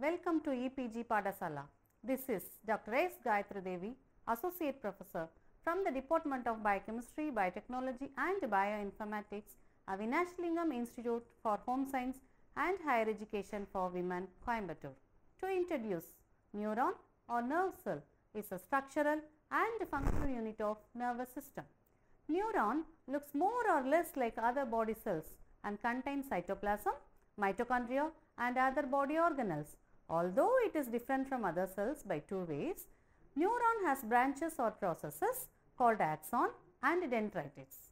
Welcome to EPG Padasala. This is Dr. S. Gayatri Devi, Associate Professor from the Department of Biochemistry, Biotechnology and Bioinformatics, Avinash Lingam Institute for Home Science and Higher Education for Women, Coimbatore. To introduce, neuron or nerve cell is a structural and functional unit of nervous system. Neuron looks more or less like other body cells and contains cytoplasm, mitochondria and other body organelles. Although it is different from other cells by two ways, neuron has branches or processes called axon and dendrites.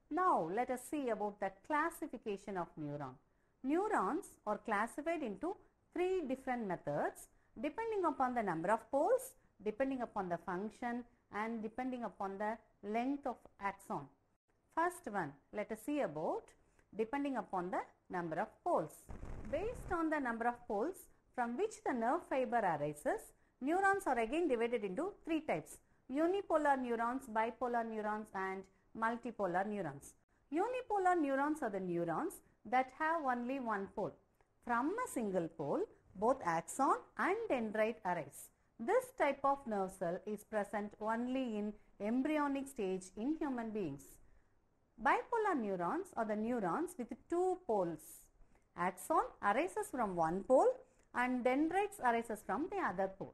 Now let us see about the classification of neuron. Neurons are classified into three different methods depending upon the number of poles, depending upon the function and depending upon the length of axon. First one, let us see about depending upon the number of poles. Based on the number of poles from which the nerve fiber arises, neurons are again divided into three types: unipolar neurons, bipolar neurons and multipolar neurons. Unipolar neurons are the neurons that have only one pole. From a single pole, both axon and dendrite arise. This type of nerve cell is present only in embryonic stage in human beings. Bipolar neurons are the neurons with two poles. Axon arises from one pole and dendrites arises from the other pole.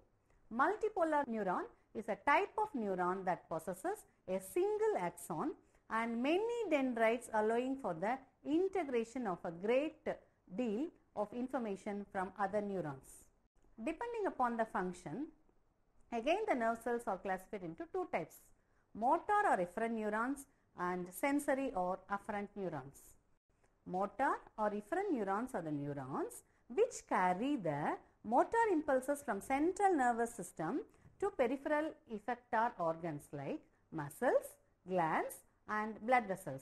Multipolar neuron is a type of neuron that possesses a single axon and many dendrites, allowing for the integration of a great deal of information from other neurons. Depending upon the function, again the nerve cells are classified into two types: motor or efferent neurons and sensory or afferent neurons. Motor or efferent neurons are the neurons which carry the motor impulses from central nervous system to peripheral effector organs like muscles, glands and blood vessels.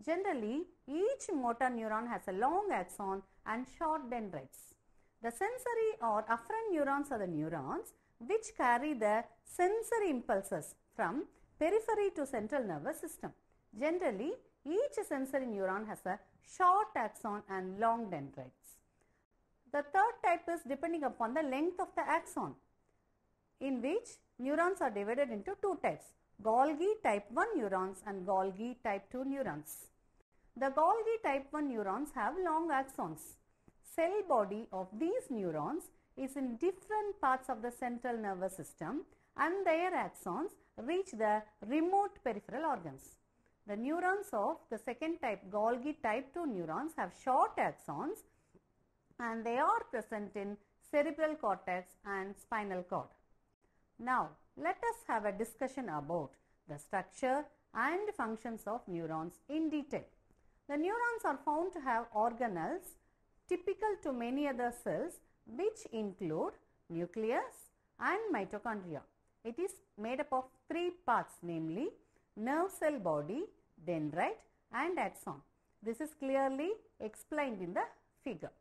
Generally, each motor neuron has a long axon and short dendrites. The sensory or afferent neurons are the neurons which carry the sensory impulses from periphery to central nervous system. Generally, each sensory neuron has a short axon and long dendrites. The third type is depending upon the length of the axon, in which neurons are divided into two types: Golgi type 1 neurons and Golgi type 2 neurons. The Golgi type 1 neurons have long axons. Cell body of these neurons is in different parts of the central nervous system and their axons reach the remote peripheral organs. The neurons of the second type, Golgi type 2 neurons, have short axons and they are present in cerebral cortex and spinal cord. Now, let us have a discussion about the structure and functions of neurons in detail. The neurons are found to have organelles typical to many other cells, which include nucleus and mitochondria. It is made up of three parts, namely nerve cell body, dendrite and axon. This is clearly explained in the figure.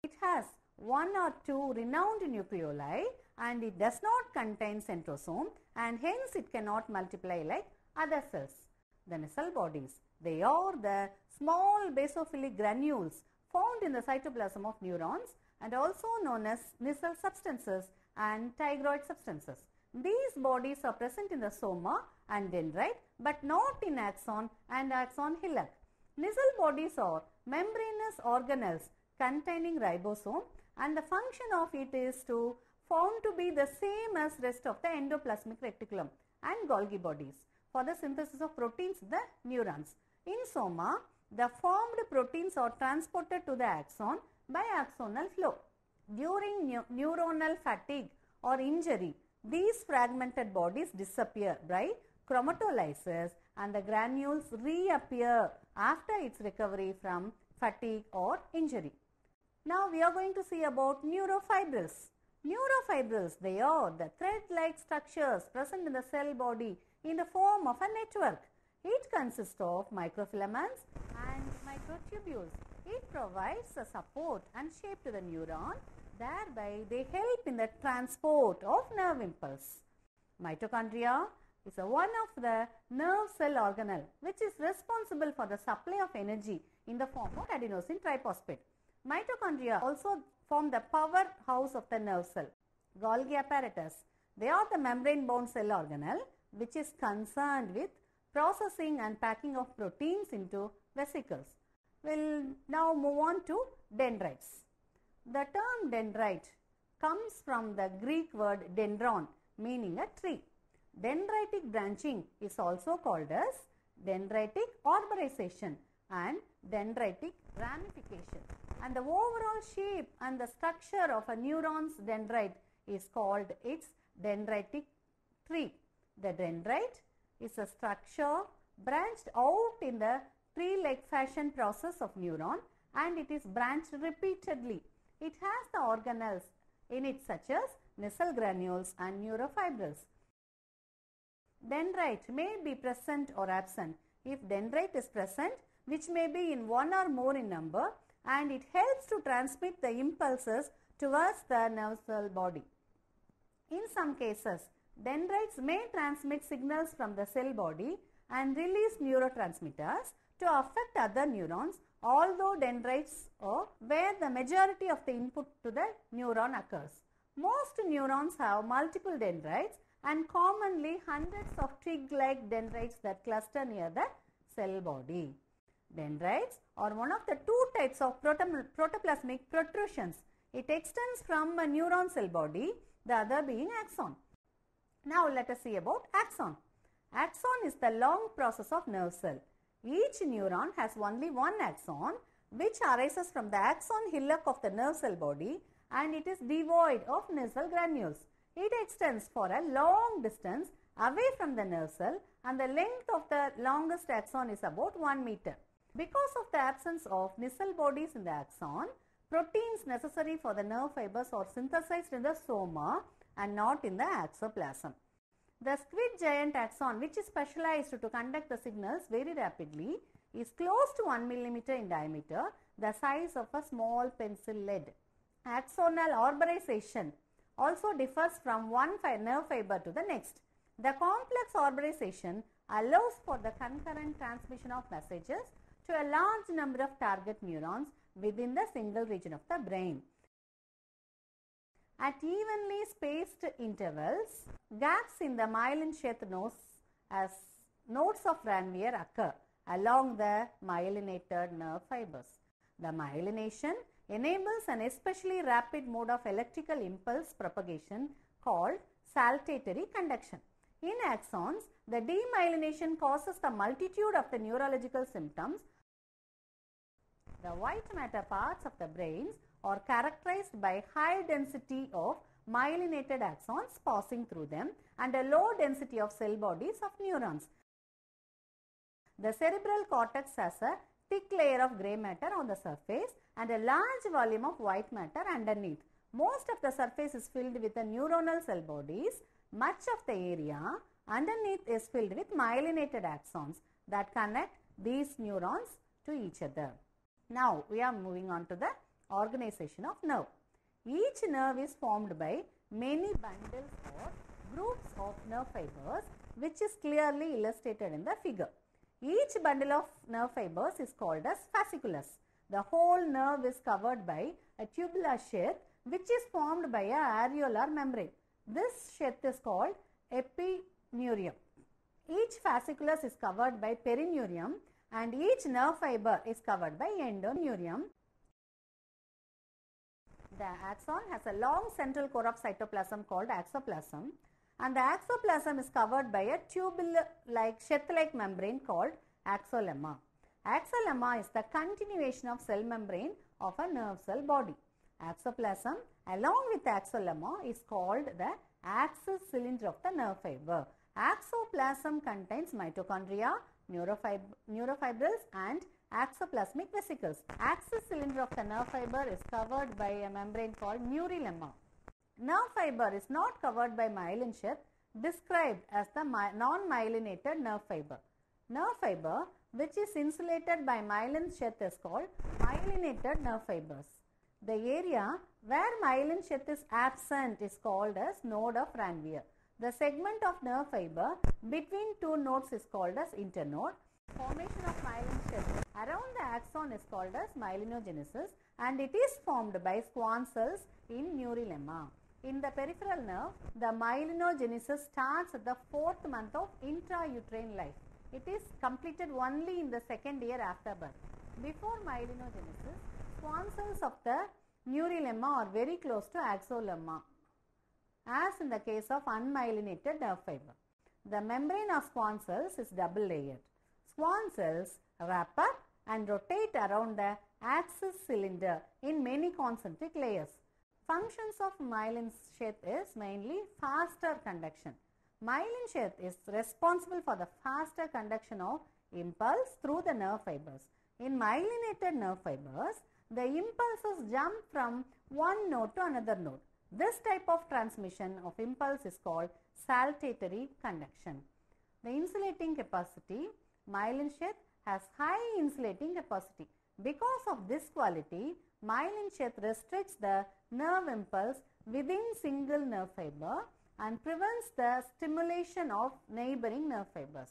It has one or two renowned nucleoli and it does not contain centrosome and hence it cannot multiply like other cells. The nasal bodies, they are the small basophilic granules found in the cytoplasm of neurons and also known as nasal substances and tigroid substances. These bodies are present in the soma and dendrite but not in axon and axon hillock. Nasal bodies are membranous organelles containing ribosome and the function of it is to found to be the same as rest of the endoplasmic reticulum and Golgi bodies for the synthesis of proteins in the neurons. In soma, the formed proteins are transported to the axon by axonal flow. During neuronal fatigue or injury, these fragmented bodies disappear by chromatolysis and the granules reappear after its recovery from fatigue or injury. Now we are going to see about neurofibrils. Neurofibrils, they are the thread-like structures present in the cell body in the form of a network. It consists of microfilaments and microtubules. It provides a support and shape to the neuron. Thereby, they help in the transport of nerve impulse. Mitochondria is one of the nerve cell organelle which is responsible for the supply of energy in the form of adenosine triphosphate. Mitochondria also form the powerhouse of the nerve cell. Golgi apparatus. They are the membrane-bound cell organelle which is concerned with processing and packing of proteins into vesicles. We'll now move on to dendrites. The term dendrite comes from the Greek word dendron, meaning a tree. Dendritic branching is also called as dendritic arborization and dendritic ramification. And the overall shape and the structure of a neuron's dendrite is called its dendritic tree. The dendrite is a structure branched out in the tree-like fashion process of neuron, and it is branched repeatedly. It has the organelles in it such as nissl granules and neurofibrils. Dendrite may be present or absent. If dendrite is present, which may be in one or more in number, and it helps to transmit the impulses towards the nerve cell body. In some cases, dendrites may transmit signals from the cell body and release neurotransmitters to affect other neurons, although dendrites are where the majority of the input to the neuron occurs. Most neurons have multiple dendrites and commonly hundreds of twig-like dendrites that cluster near the cell body. Dendrites are one of the two types of protoplasmic protrusions. It extends from a neuron cell body, the other being axon. Now let us see about axon. Axon is the long process of nerve cell. Each neuron has only one axon which arises from the axon hillock of the nerve cell body, and it is devoid of nissl granules. It extends for a long distance away from the nerve cell, and the length of the longest axon is about 1 meter. Because of the absence of nissl bodies in the axon, proteins necessary for the nerve fibers are synthesized in the soma and not in the axoplasm. The squid giant axon, which is specialized to conduct the signals very rapidly, is close to 1 millimeter in diameter, the size of a small pencil lead. Axonal arborization also differs from one nerve fiber to the next. The complex arborization allows for the concurrent transmission of messages to a large number of target neurons within the single region of the brain. At evenly spaced intervals, gaps in the myelin sheath nodes as nodes of Ranvier occur along the myelinated nerve fibers. The myelination enables an especially rapid mode of electrical impulse propagation called saltatory conduction. In axons, the demyelination causes the multitude of the neurological symptoms. The white matter parts of the brains are characterized by high density of myelinated axons passing through them and a low density of cell bodies of neurons. The cerebral cortex has a thick layer of grey matter on the surface and a large volume of white matter underneath. Most of the surface is filled with the neuronal cell bodies. Much of the area underneath is filled with myelinated axons that connect these neurons to each other. Now we are moving on to the organization of nerve. Each nerve is formed by many bundles or groups of nerve fibers, which is clearly illustrated in the figure. Each bundle of nerve fibers is called as fasciculus. The whole nerve is covered by a tubular sheath which is formed by a areolar membrane. This sheath is called epineurium. Each fasciculus is covered by perineurium and each nerve fiber is covered by endoneurium. The axon has a long central core of cytoplasm called axoplasm, and the axoplasm is covered by a tubular-like sheath-like membrane called axolemma. Axolemma is the continuation of cell membrane of a nerve cell body. Axoplasm along with axolemma is called the axis cylinder of the nerve fiber. Axoplasm contains mitochondria, neurofibrils and axoplasmic vesicles. Axis cylinder of the nerve fiber is covered by a membrane called Neurilemma. Nerve fiber is not covered by myelin sheath, described as the non-myelinated nerve fiber. Nerve fiber which is insulated by myelin sheath is called myelinated nerve fibers. The area where myelin sheath is absent is called as node of Ranvier. The segment of nerve fiber between two nodes is called as internode. Formation of myelin sheath around the axon is called as myelinogenesis, and it is formed by Schwann cells in Neurilemma. In the peripheral nerve, the myelinogenesis starts at the 4th month of intrauterine life. It is completed only in the 2nd year after birth. Before myelinogenesis, Schwann cells of the Neurilemma are very close to axolemma, as in the case of unmyelinated nerve fiber. The membrane of Schwann cells is double layered. Schwann cells wrap up and rotate around the axis cylinder in many concentric layers. Functions of myelin sheath is mainly faster conduction. Myelin sheath is responsible for the faster conduction of impulse through the nerve fibers. In myelinated nerve fibers, the impulses jump from one node to another node. This type of transmission of impulse is called saltatory conduction. The insulating capacity, myelin sheath has high insulating capacity. Because of this quality, myelin sheath restricts the nerve impulse within single nerve fiber and prevents the stimulation of neighboring nerve fibers.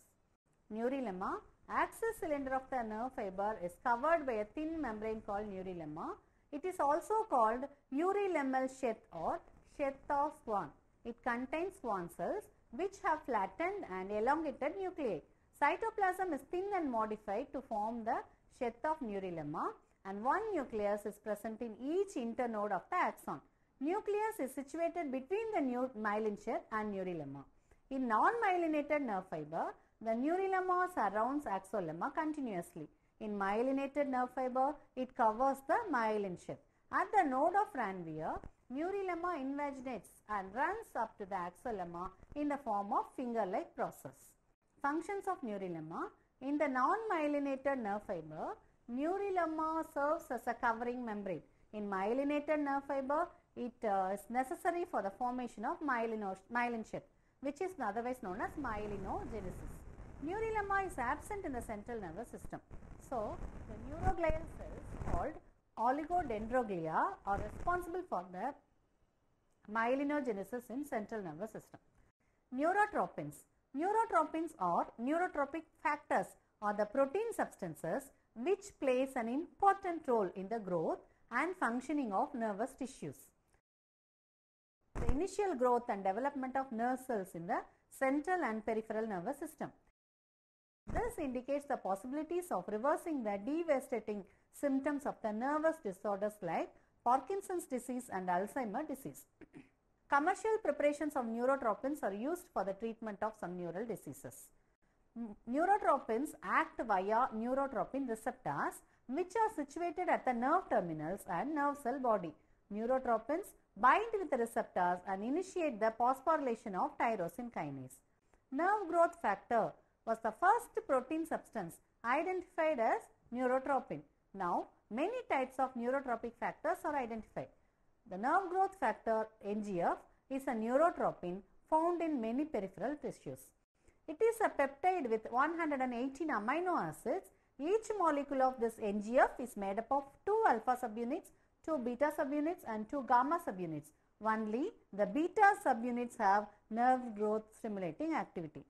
Neurilemma, axis cylinder of the nerve fiber is covered by a thin membrane called Neurilemma. It is also called Neurilemmal sheath or sheath of Schwann. It contains Schwann cells which have flattened and elongated nuclei. Cytoplasm is thin and modified to form the sheath of Neurilemma, and one nucleus is present in each internode of the axon. Nucleus is situated between the myelin sheath and Neurilemma. In non-myelinated nerve fiber, the Neurilemma surrounds axolemma continuously. In myelinated nerve fiber, it covers the myelin sheath. At the node of Ranvier, Neurilemma invaginates and runs up to the axolemma in the form of finger-like process. Functions of Neurilemma. In the non-myelinated nerve fiber, Neurilemma serves as a covering membrane. In myelinated nerve fiber, it is necessary for the formation of myelin sheath, which is otherwise known as myelinogenesis. Neurilemma is absent in the central nervous system. So, the neuroglial cells called oligodendroglia are responsible for the myelinogenesis in central nervous system. Neurotrophins. Neurotrophins or neurotropic factors are the protein substances which plays an important role in the growth and functioning of nervous tissues. The initial growth and development of nerve cells in the central and peripheral nervous system. This indicates the possibilities of reversing the devastating symptoms of the nervous disorders like Parkinson's disease and Alzheimer's disease. Commercial preparations of neurotrophins are used for the treatment of some neural diseases. Neurotrophins act via neurotrophin receptors which are situated at the nerve terminals and nerve cell body. Neurotrophins bind with the receptors and initiate the phosphorylation of tyrosine kinase. Nerve growth factor was the first protein substance identified as neurotrophin. Now, many types of neurotropic factors are identified. The nerve growth factor NGF is a neurotrophin found in many peripheral tissues. It is a peptide with 118 amino acids. Each molecule of this NGF is made up of 2 alpha subunits, 2 beta subunits and 2 gamma subunits. Only the beta subunits have nerve growth stimulating activity.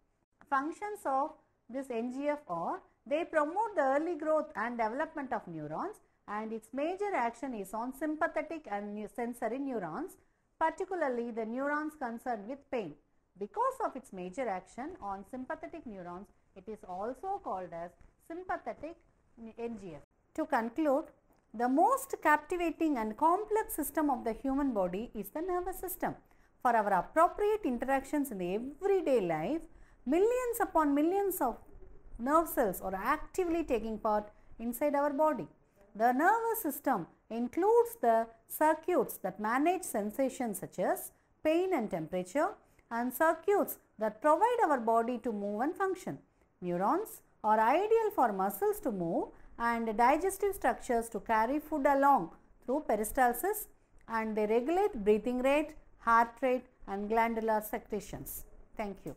Functions of this NGF are they promote the early growth and development of neurons, and its major action is on sympathetic and sensory neurons, particularly the neurons concerned with pain. Because of its major action on sympathetic neurons, it is also called as sympathetic NGF. To conclude, the most captivating and complex system of the human body is the nervous system. For our appropriate interactions in the everyday life, millions upon millions of nerve cells are actively taking part inside our body. The nervous system includes the circuits that manage sensations such as pain and temperature, and circuits that provide our body to move and function. Neurons are ideal for muscles to move and digestive structures to carry food along through peristalsis, and they regulate breathing rate, heart rate and glandular secretions. Thank you.